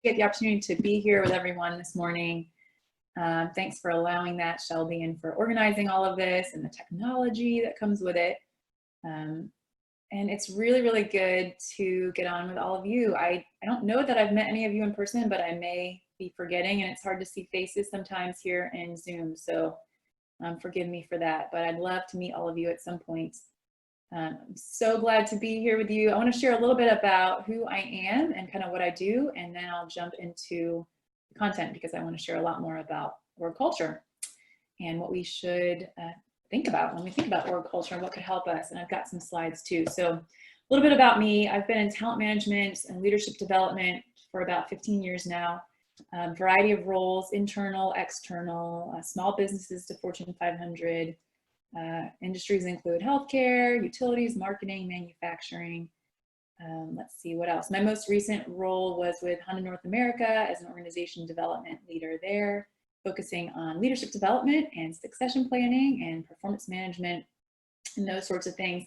Get the opportunity to be here with everyone this morning. Thanks for allowing that, Shelby, and for organizing all of this and the technology that comes with it. And it's really, really good to get on with all of you. I don't know that I've met any of you in person, but I may be forgetting, and it's hard to see faces sometimes here in Zoom. So forgive me for that, but I'd love to meet all of you at some point. I'm so glad to be here with you. I want to share a little bit about who I am and kind of what I do, and then I'll jump into the content because I want to share a lot more about org culture and what we should think about when we think about org culture and what could help us. And I've got some slides too. So a little bit about me. I've been in talent management and leadership development for about 15 years now. Variety of roles, internal, external, small businesses to Fortune 500. Industries include healthcare, utilities, marketing, manufacturing. Let's see what else. My most recent role was with Honda North America as an organization development leader there, focusing on leadership development and succession planning and performance management and those sorts of things.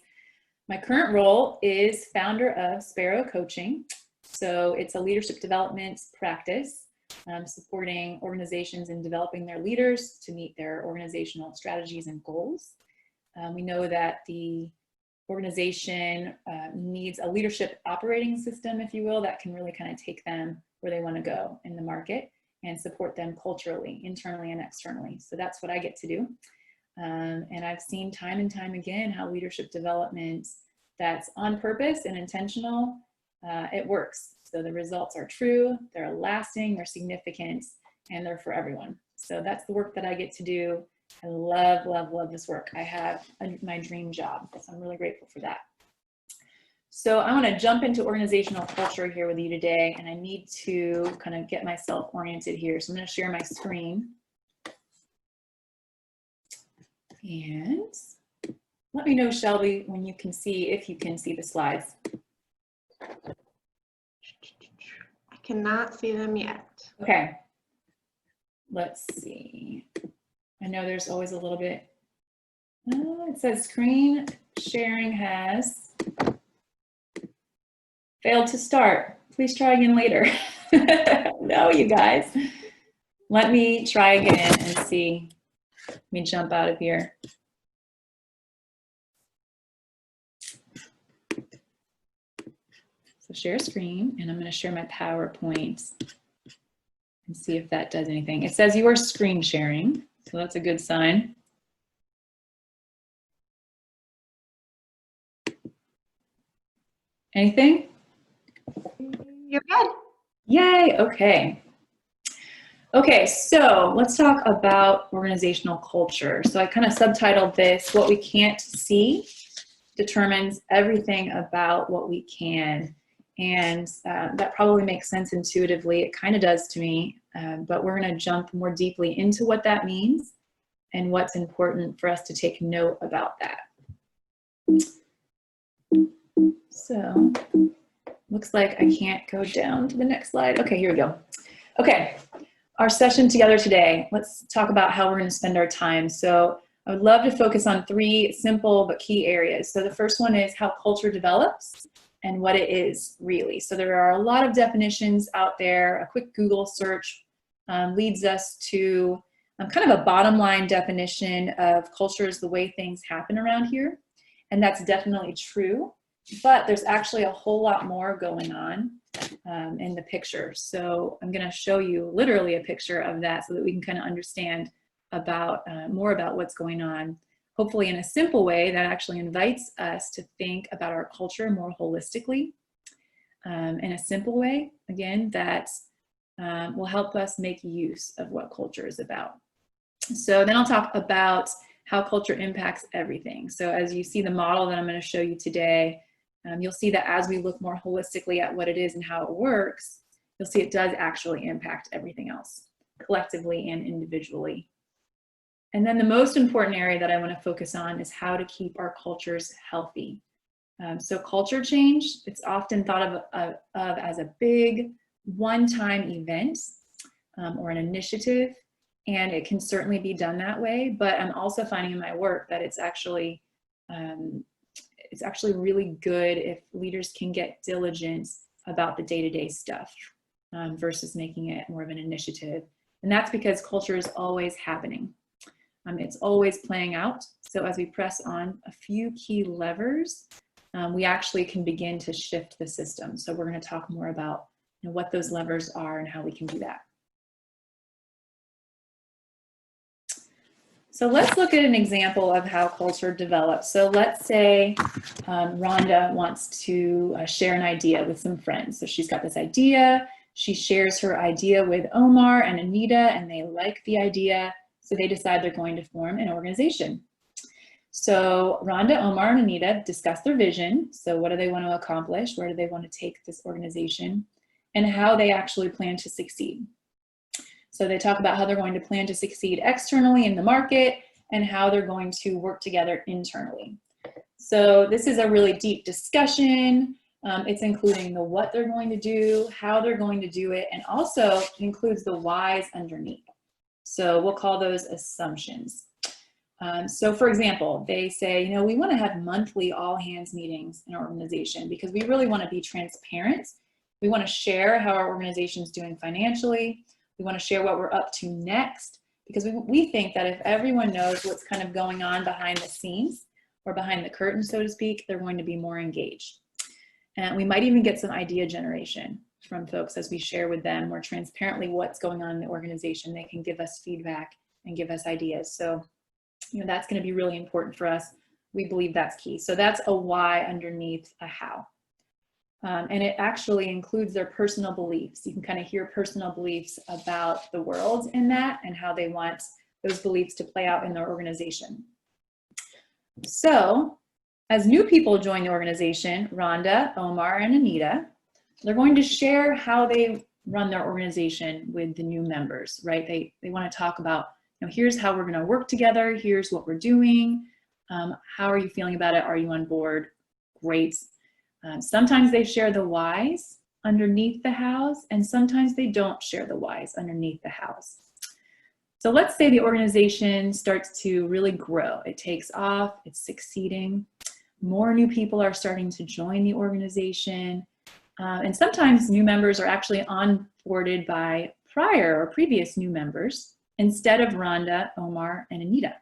My current role is founder of Sparrow Coaching. So it's a leadership development practice supporting organizations in developing their leaders to meet their organizational strategies and goals. We know that the organization needs a leadership operating system, if you will, that can really kind of take them where they want to go in the market and support them culturally, internally and externally. So that's what I get to do. And I've seen time and time again how leadership development that's on purpose and intentional, it works. So the results are true, they're lasting, they're significant, and they're for everyone. So that's the work that I get to do. I love, love, love this work. I have my dream job, so I'm really grateful for that. So I want to jump into organizational culture here with you today, and I need to kind of get myself oriented here. So I'm going to share my screen. And let me know, Shelby, when you can see, if you can see the slides. I cannot see them yet. Okay. Let's see. I know there's always a little bit. It says screen sharing has failed to start. Please try again later. No, you guys. Let me try again and see. Let me jump out of here. So share screen, and I'm going to share my PowerPoint and see if that does anything. It says you are screen sharing, so that's a good sign. Anything? You're good. Yay, okay. Okay, so let's talk about organizational culture. So I kind of subtitled this, What We Can't See Determines Everything About What We Can. And that probably makes sense intuitively. It kind of does to me, but we're going to jump more deeply into what that means and what's important for us to take note about that. So looks like I can't go down to the next slide. Okay, here we go. Okay, our session together today, let's talk about how we're going to spend our time. So I would love to focus on three simple but key areas. So the first one is how culture develops and what it is really. So there are a lot of definitions out there. A quick Google search leads us to kind of a bottom line definition of culture is the way things happen around here. And that's definitely true, but there's actually a whole lot more going on in the picture. So I'm gonna show you literally a picture of that so that we can kind of understand about more about what's going on, hopefully in a simple way that actually invites us to think about our culture more holistically, in a simple way, again, that will help us make use of what culture is about. So then I'll talk about how culture impacts everything. So as you see the model that I'm going to show you today, you'll see that as we look more holistically at what it is and how it works, you'll see it does actually impact everything else, collectively and individually. And then the most important area that I want to focus on is how to keep our cultures healthy. So culture change, it's often thought of as a big one-time event or an initiative, and it can certainly be done that way. But I'm also finding in my work that it's actually really good if leaders can get diligent about the day-to-day stuff. versus making it more of an initiative. And that's because culture is always happening. It's always playing out. So as we press on a few key levers, we actually can begin to shift the system. So we're going to talk more about what those levers are and how we can do that. So let's look at an example of how culture develops. So let's say Rhonda wants to share an idea with some friends. So she's got this idea. She shares her idea with Omar and Anita, and they like the idea. So they decide they're going to form an organization. So Rhonda, Omar, and Anita discuss their vision. So what do they want to accomplish? Where do they want to take this organization? And how they actually plan to succeed. So they talk about how they're going to plan to succeed externally in the market and how they're going to work together internally. So this is a really deep discussion. It's including the what they're going to do, how they're going to do it, and also includes the whys underneath. So we'll call those assumptions. So for example, they say, we want to have monthly all hands meetings in our organization because we really want to be transparent. We want to share how our organization is doing financially. We want to share what we're up to next because we think that if everyone knows what's kind of going on behind the scenes or behind the curtain, so to speak, they're going to be more engaged. And we might even get some idea generation from folks as we share with them more transparently what's going on in the organization. They can give us feedback and give us ideas. So, that's going to be really important for us. We believe that's key. So that's a why underneath a how. And it actually includes their personal beliefs. You can kind of hear personal beliefs about the world in that and how they want those beliefs to play out in their organization. So as new people join the organization, Rhonda, Omar, and Anita, they're going to share how they run their organization with the new members, right? They want to talk about, here's how we're going to work together. Here's what we're doing. How are you feeling about it? Are you on board? Great. Sometimes they share the whys underneath the hows, and sometimes they don't share the whys underneath the hows. So let's say the organization starts to really grow. It takes off, it's succeeding. More new people are starting to join the organization. And sometimes new members are actually onboarded by prior or previous new members instead of Rhonda, Omar, and Anita.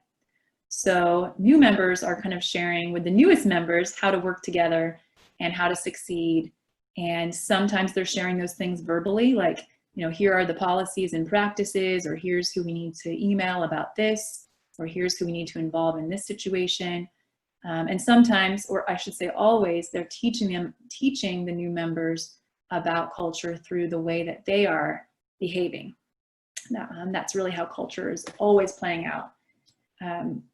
So new members are kind of sharing with the newest members how to work together and how to succeed. And sometimes they're sharing those things verbally, like, here are the policies and practices, or here's who we need to email about this, or here's who we need to involve in this situation. And sometimes, or I should say always, they're teaching the new members about culture through the way that they are behaving. That's really how culture is always playing out.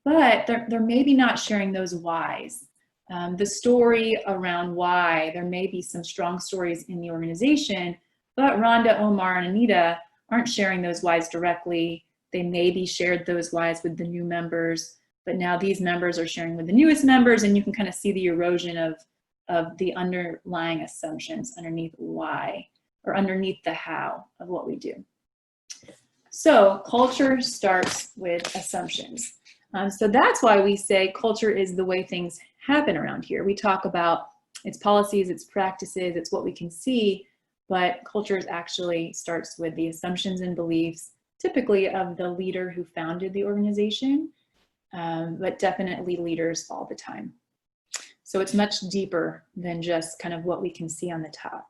But they're maybe not sharing those whys. The story around why, there may be some strong stories in the organization, but Rhonda, Omar, and Anita aren't sharing those whys directly. They maybe shared those whys with the new members, but now these members are sharing with the newest members, and you can kind of see the erosion of the underlying assumptions underneath why, or underneath the how of what we do. So culture starts with assumptions. So that's why we say culture is the way things happen around here. We talk about its policies, its practices, it's what we can see, but culture actually starts with the assumptions and beliefs, typically of the leader who founded the organization, but definitely leaders all the time. So it's much deeper than just kind of what we can see on the top.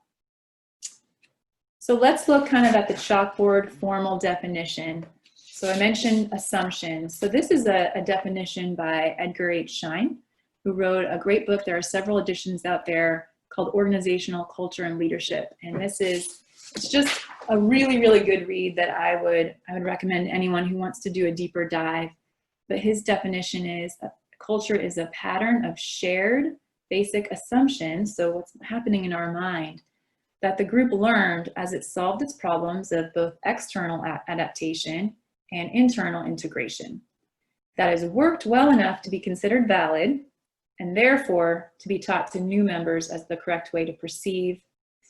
So let's look kind of at the chalkboard formal definition. So I mentioned assumptions. So this is a definition by Edgar H. Schein, who wrote a great book. There are several editions out there called Organizational Culture and Leadership. And it's just a really, really good read that I would recommend to anyone who wants to do a deeper dive. But his definition is culture is a pattern of shared basic assumptions. So what's happening in our mind that the group learned as it solved its problems of both external adaptation and internal integration. That has worked well enough to be considered valid, and therefore to be taught to new members as the correct way to perceive,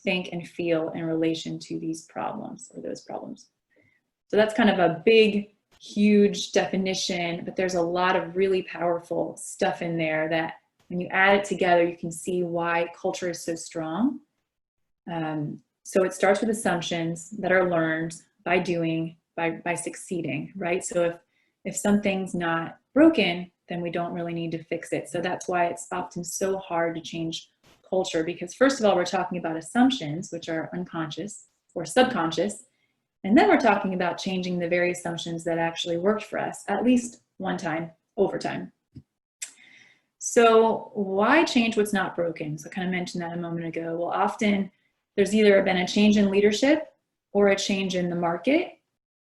think, and feel in relation to these problems or those problems. So that's kind of a big, huge definition, but there's a lot of really powerful stuff in there that when you add it together, you can see why culture is so strong. So it starts with assumptions that are learned by doing, by succeeding, right? So if something's not broken, then we don't really need to fix it. So that's why it's often so hard to change culture, because first of all, we're talking about assumptions, which are unconscious or subconscious. And then we're talking about changing the very assumptions that actually worked for us, at least one time, over time. So why change what's not broken? So I kind of mentioned that a moment ago. Well, often there's either been a change in leadership or a change in the market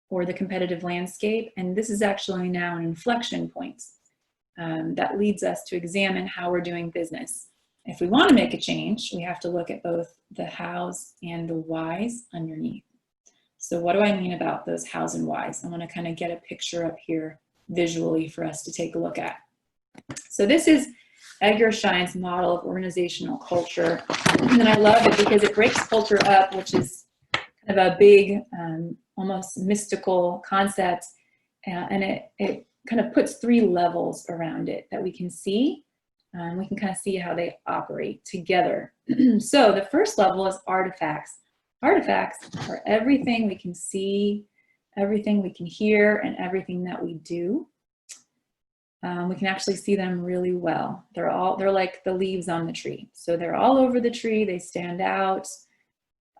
or the competitive landscape. And this is actually now an inflection point that leads us to examine how we're doing business. If we want to make a change, we have to look at both the hows and the whys underneath. So what do I mean about those hows and whys? I want to kind of get a picture up here visually for us to take a look at. So this is Edgars' model of organizational culture. And I love it because it breaks culture up, which is kind of a big, almost mystical concept. And it kind of puts 3 levels around it that we can see. We can kind of see how they operate together. So the first level is artifacts. Artifacts are everything we can see, everything we can hear, and everything that we do. We can actually see them really well. They're like the leaves on the tree. So they're all over the tree, they stand out.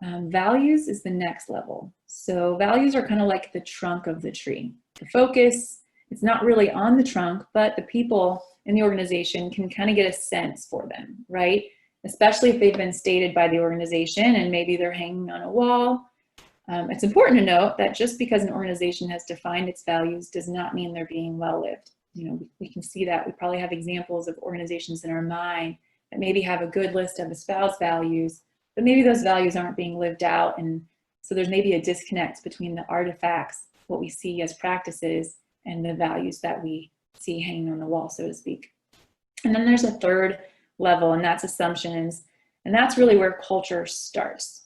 Values is the next level. So values are kind of like the trunk of the tree. The focus, it's not really on the trunk, but the people in the organization can kind of get a sense for them, right? Especially if they've been stated by the organization and maybe they're hanging on a wall. It's important to note that just because an organization has defined its values does not mean they're being well lived. You know, we can see that. We probably have examples of organizations in our mind that maybe have a good list of espoused values, but maybe those values aren't being lived out. And so there's maybe a disconnect between the artifacts, what we see as practices, and the values that we see hanging on the wall, so to speak. And then there's a third level, and that's assumptions. And that's really where culture starts.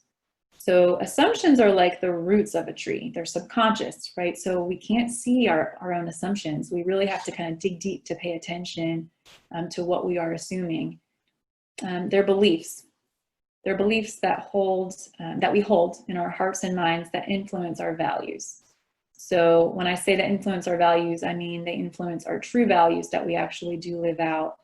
So assumptions are like the roots of a tree. They're subconscious, right? So we can't see our own assumptions. We really have to kind of dig deep to pay attention to what we are assuming. They're beliefs. They're beliefs that we hold in our hearts and minds that influence our values. So when I say that influence our values, I mean they influence our true values that we actually do live out.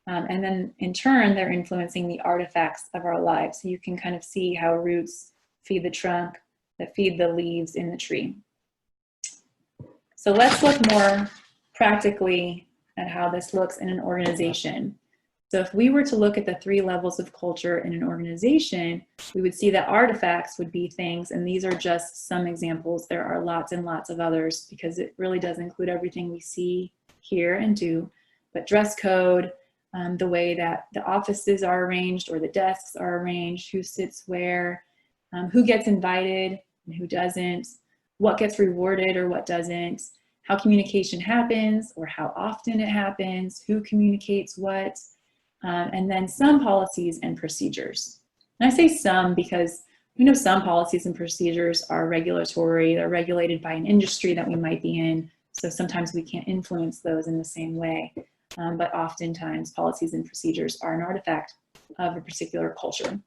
And then in turn, they're influencing the artifacts of our lives. So you can kind of see how roots feed the trunk, that feed the leaves in the tree. So let's look more practically at how this looks in an organization. So if we were to look at the 3 levels of culture in an organization, we would see that artifacts would be things, and these are just some examples. There are lots and lots of others because it really does include everything we see, hear, and do. But dress code, the way that the offices are arranged or the desks are arranged, who sits where, who gets invited and who doesn't, what gets rewarded or what doesn't, how communication happens or how often it happens, who communicates what, and then some policies and procedures. And I say some because we know some policies and procedures are regulatory, they're regulated by an industry that we might be in, so sometimes we can't influence those in the same way. But oftentimes policies and procedures are an artifact of a particular culture.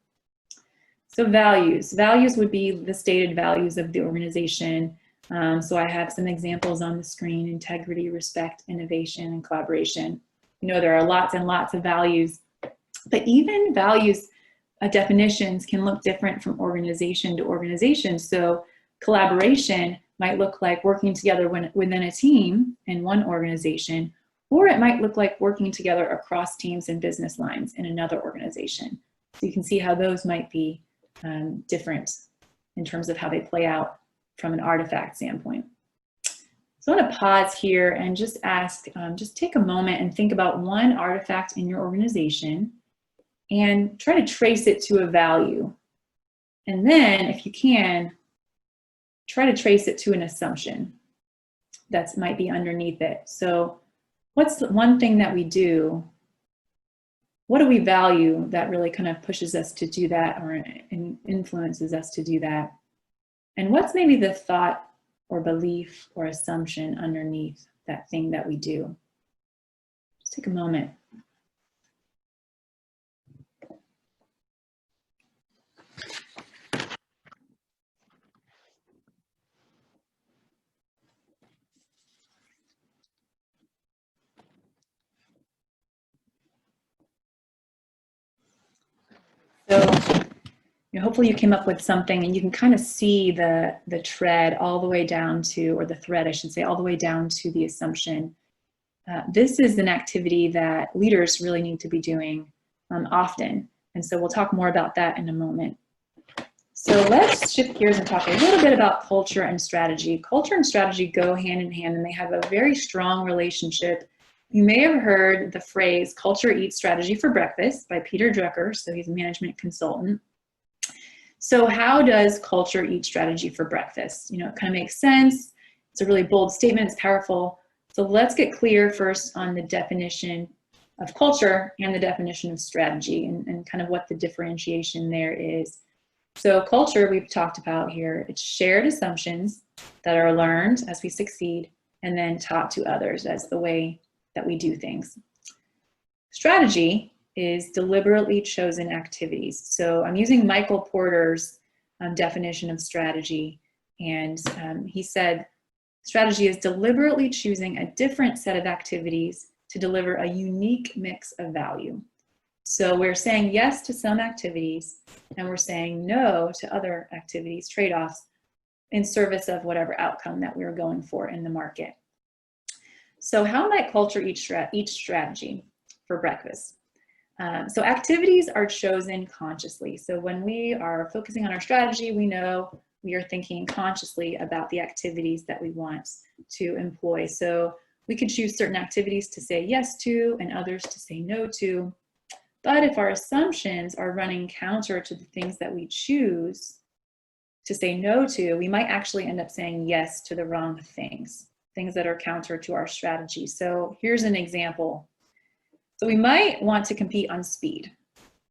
So values. Values would be the stated values of the organization. So I have some examples on the screen: integrity, respect, innovation, and collaboration. You know, there are lots and lots of values, but even values definitions can look different from organization to organization. So collaboration might look like working together within a team in one organization, or it might look like working together across teams and business lines in another organization. So you can see how those might be different in terms of how they play out from an artifact standpoint. So I want to pause here and just ask, just take a moment and think about one artifact in your organization and try to trace it to a value. And then, if you can, try to trace it to an assumption that might be underneath it. So what's the one thing that we do? What do we value that really kind of pushes us to do that or influences us to do that? And what's maybe the thought or belief or assumption underneath that thing that we do? Just take a moment. hopefully you came up with something and you can kind of see the thread all the way down to, or the thread, I should say, all the way down to the assumption. This is an activity that leaders really need to be doing often. And so we'll talk more about that in a moment. So let's shift gears and talk a little bit about culture and strategy. Culture and strategy go hand in hand, and they have a very strong relationship. You may have heard the phrase "culture eats strategy for breakfast" by Peter Drucker. So he's a management consultant. So how does culture eat strategy for breakfast? It kind of makes sense. It's a really bold statement. It's powerful. So let's get clear first on the definition of culture and the definition of strategy, and kind of what the differentiation there is. So culture, we've talked about here, it's shared assumptions that are learned as we succeed and then taught to others as the way that we do things. Strategy is deliberately chosen activities. So I'm using Michael Porter's definition of strategy, and he said, strategy is deliberately choosing a different set of activities to deliver a unique mix of value. So we're saying yes to some activities, and we're saying no to other activities, trade-offs, in service of whatever outcome that we're going for in the market. So how might culture eat strategy for breakfast? So activities are chosen consciously. So when we are focusing on our strategy, we know we are thinking consciously about the activities that we want to employ. So we could choose certain activities to say yes to and others to say no to. But if our assumptions are running counter to the things that we choose to say no to, we might actually end up saying yes to the wrong things that are counter to our strategy. So here's an example. So we might want to compete on speed.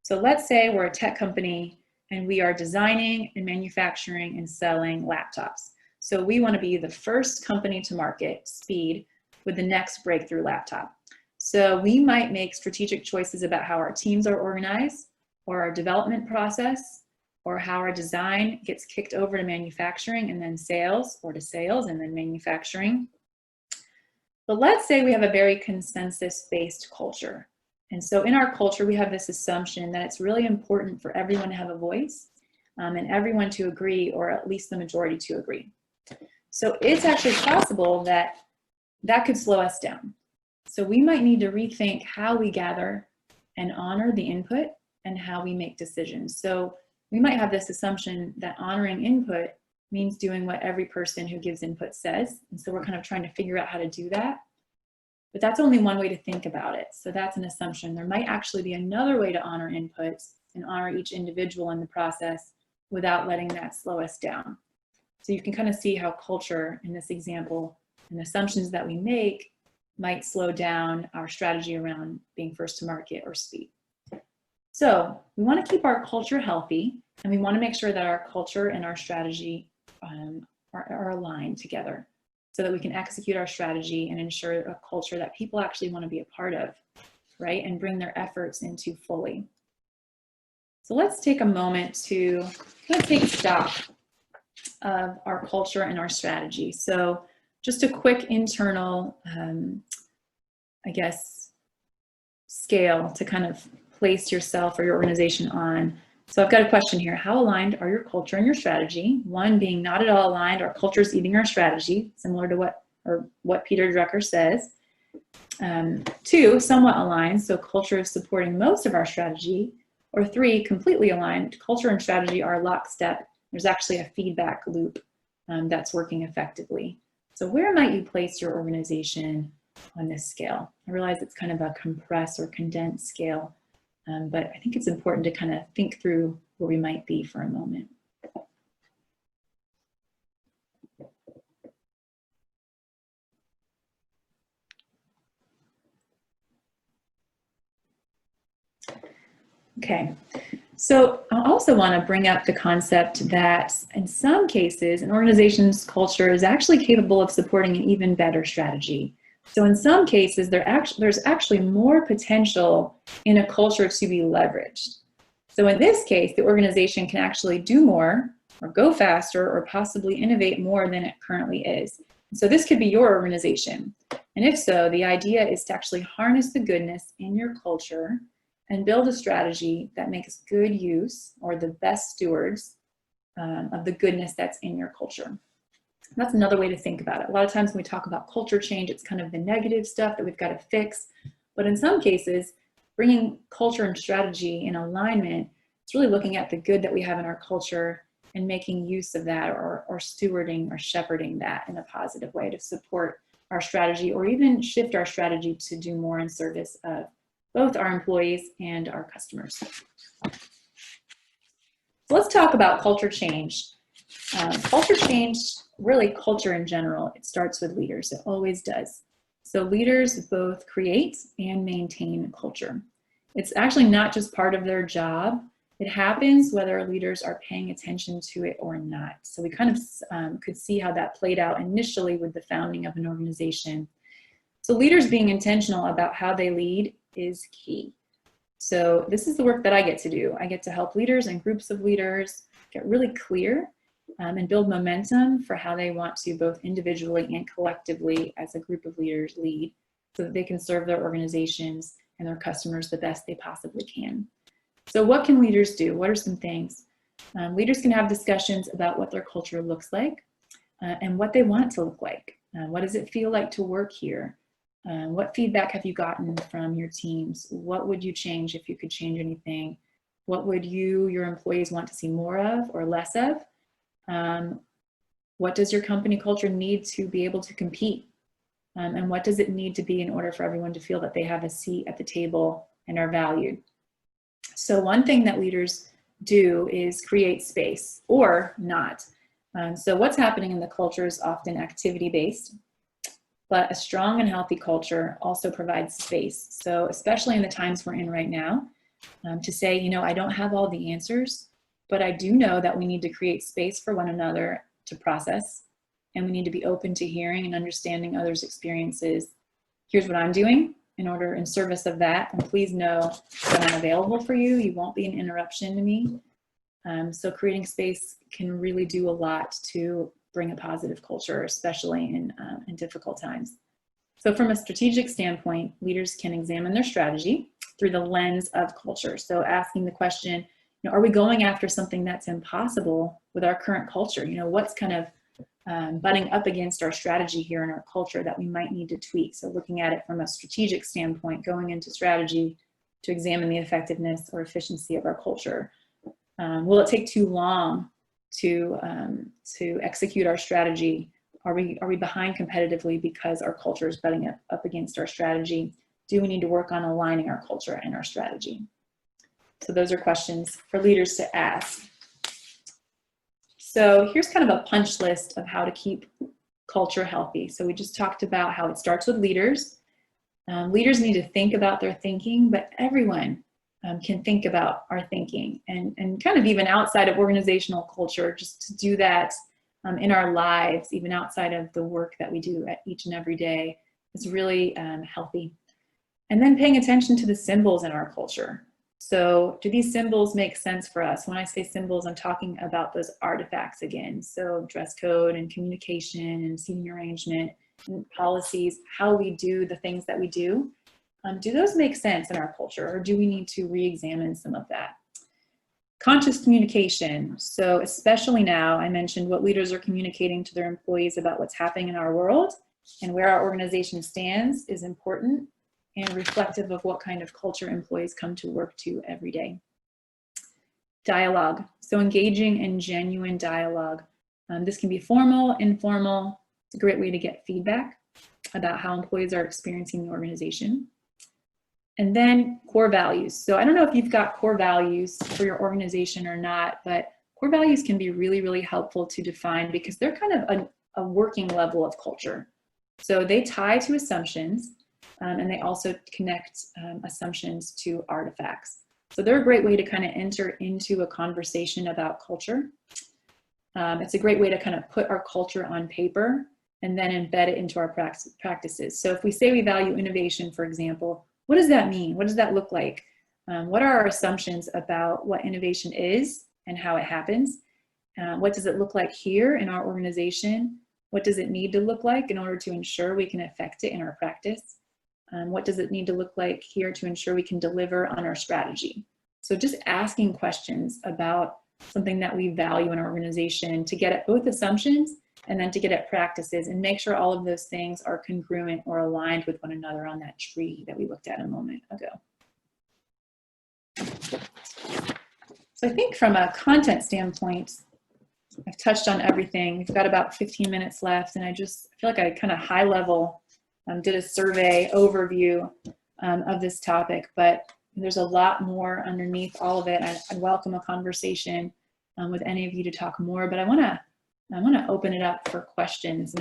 So let's say we're a tech company and we are designing and manufacturing and selling laptops. So we want to be the first company to market speed with the next breakthrough laptop. So we might make strategic choices about how our teams are organized, or our development process, or how our design gets kicked over to manufacturing and then sales, or to sales and then manufacturing. But let's say we have a very consensus-based culture. And so in our culture, we have this assumption that it's really important for everyone to have a voice and everyone to agree, or at least the majority to agree. So it's actually possible that that could slow us down. So we might need to rethink how we gather and honor the input and how we make decisions. So we might have this assumption that honoring input means doing what every person who gives input says. And so we're kind of trying to figure out how to do that. But that's only one way to think about it. So that's an assumption. There might actually be another way to honor inputs and honor each individual in the process without letting that slow us down. So you can kind of see how culture in this example and assumptions that we make might slow down our strategy around being first to market or speed. So we want to keep our culture healthy, and we want to make sure that our culture and our strategy are aligned together so that we can execute our strategy and ensure a culture that people actually want to be a part of, right? And bring their efforts into fully. So let's take a moment to kind of take stock of our culture and our strategy. So just a quick internal, I guess, scale to kind of place yourself or your organization on. So I've got a question here. How aligned are your culture and your strategy? One being not at all aligned, our culture is eating our strategy, similar to what Peter Drucker says. Two, somewhat aligned, so culture is supporting most of our strategy. Or three, completely aligned, culture and strategy are lockstep. There's actually a feedback loop that's working effectively. So where might you place your organization on this scale? I realize it's kind of a compressed or condensed scale, but I think it's important to kind of think through where we might be for a moment. Okay, so I also want to bring up the concept that in some cases, an organization's culture is actually capable of supporting an even better strategy. So in some cases, there's actually more potential in a culture to be leveraged. So in this case, the organization can actually do more or go faster or possibly innovate more than it currently is. So this could be your organization. And if so, the idea is to actually harness the goodness in your culture and build a strategy that makes good use, or the best stewards of the goodness that's in your culture. That's another way to think about it. A lot of times when we talk about culture change, it's kind of the negative stuff that we've got to fix. But in some cases, bringing culture and strategy in alignment, it's really looking at the good that we have in our culture and making use of that, or stewarding or shepherding that in a positive way to support our strategy, or even shift our strategy to do more in service of both our employees and our customers. So let's talk about culture change. Culture change, really culture in general, it starts with leaders. It always does. So leaders both create and maintain culture. It's actually not just part of their job. It happens whether leaders are paying attention to it or not. So we kind of could see how that played out initially with the founding of an organization. So leaders being intentional about how they lead is key. So this is the work that I get to do. I get to help leaders and groups of leaders get really clear and build momentum for how they want to both individually and collectively as a group of leaders lead, so that they can serve their organizations and their customers the best they possibly can. So what can leaders do? What are some things? Leaders can have discussions about what their culture looks like and what they want it to look like. What does it feel like to work here? What feedback have you gotten from your teams? What would you change if you could change anything? What would your employees want to see more of or less of? What does your company culture need to be able to compete? And what does it need to be in order for everyone to feel that they have a seat at the table and are valued? So one thing that leaders do is create space, or not. So what's happening in the culture is often activity-based, but a strong and healthy culture also provides space. So especially in the times we're in right now, to say, you know, I don't have all the answers, but I do know that we need to create space for one another to process, and we need to be open to hearing and understanding others' experiences. Here's what I'm doing in service of that, and please know that I'm available for you. You won't be an interruption to me. So creating space can really do a lot to bring a positive culture, especially in difficult times. So from a strategic standpoint, leaders can examine their strategy through the lens of culture. So asking the question, you know, are we going after something that's impossible with our current culture? You know, what's kind of butting up against our strategy here in our culture that we might need to tweak? So looking at it from a strategic standpoint, going into strategy to examine the effectiveness or efficiency of our culture. Will it take too long to execute our strategy? Are we behind competitively because our culture is butting up against our strategy? Do we need to work on aligning our culture and our strategy? So those are questions for leaders to ask. So here's kind of a punch list of how to keep culture healthy. So we just talked about how it starts with leaders. Leaders need to think about their thinking, but everyone can think about our thinking, and kind of even outside of organizational culture, just to do that in our lives, even outside of the work that we do each and every day, is really healthy. And then paying attention to the symbols in our culture. So do these symbols make sense for us? When I say symbols, I'm talking about those artifacts again. So dress code and communication and seating arrangement and policies, how we do the things that we do. Do those make sense in our culture, or do we need to re-examine some of that? Conscious communication. So especially now, I mentioned what leaders are communicating to their employees about what's happening in our world and where our organization stands is important and reflective of what kind of culture employees come to work to every day. Dialogue. So engaging in genuine dialogue. This can be formal, informal. It's a great way to get feedback about how employees are experiencing the organization. And then core values. So I don't know if you've got core values for your organization or not, but core values can be really, really helpful to define because they're kind of a working level of culture. So they tie to assumptions, and they also connect assumptions to artifacts. So they're a great way to kind of enter into a conversation about culture. It's a great way to kind of put our culture on paper and then embed it into our practices. So if we say we value innovation, for example, what does that mean? What does that look like? What are our assumptions about what innovation is and how it happens? What does it look like here in our organization? What does it need to look like in order to ensure we can affect it in our practice? What does it need to look like here to ensure we can deliver on our strategy? So just asking questions about something that we value in our organization to get at both assumptions and then to get at practices and make sure all of those things are congruent or aligned with one another on that tree that we looked at a moment ago. So I think from a content standpoint, I've touched on everything. We've got about 15 minutes left, and I feel like I kind of high level did a survey overview of this topic, but there's a lot more underneath all of it. I'd welcome a conversation with any of you to talk more, but I want to open it up for questions.